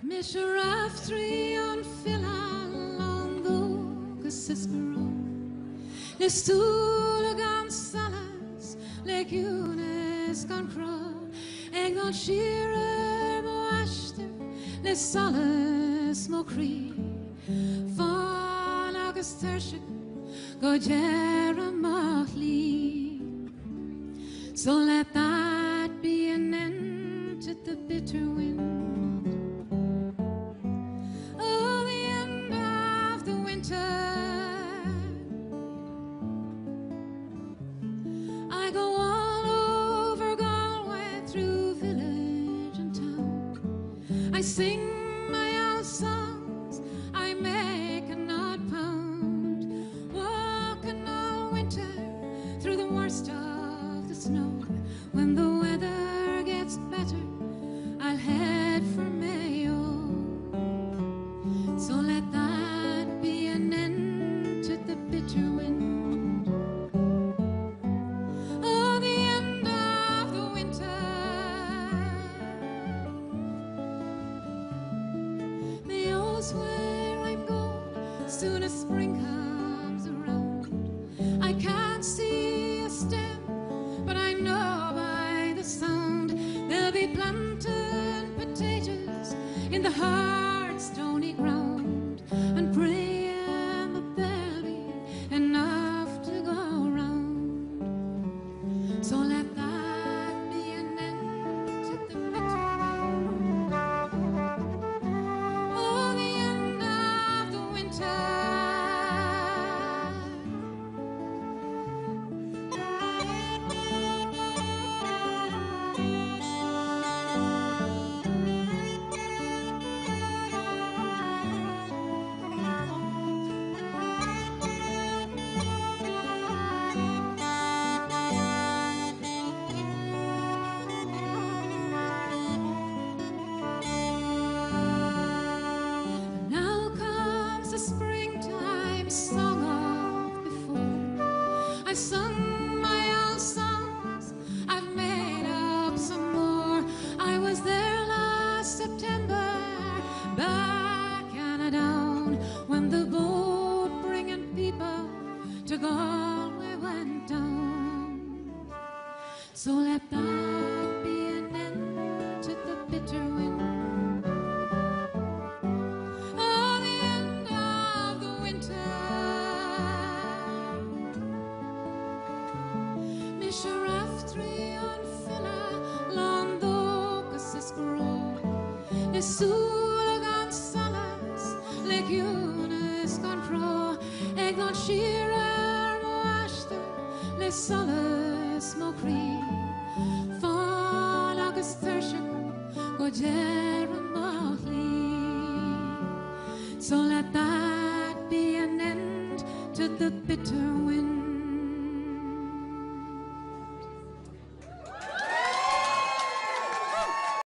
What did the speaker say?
Mishraftri on Philalondo Cassispero Le Stulagan Salas Le Cunes Concro Egon Shearer Moashter Le Salas Mokri Von August Tershik Go Jeremothli. So let that be an end to the bitter wind. I go all over Galway through village and town. I sing my old songs, I make an odd pound, walking all winter through the worst of the snow. When the weather gets better, I'll head for Mayo. So let that be an end to the bitter wind. Where I'm going, soon as spring comes around. I can't see a stem, but I know by the sound they'll be planting potatoes in the hard stony ground, and praying that there'll be enough to go round. So let that be an end to the bitter. Springtime song of before. I've sung my old songs, I've made up some more. I was there last September, back and down, when the boat bringing people to Galway went down. So let that be an end to the bitter wind. Mishraftri on Philalondo Cassispero Le Stulagan Salas Le Cunes Concro Egon Shearer Moashter Le Salas Mokri Von August Tershik Go Jeremothli. So let that be an end to the bitter wind.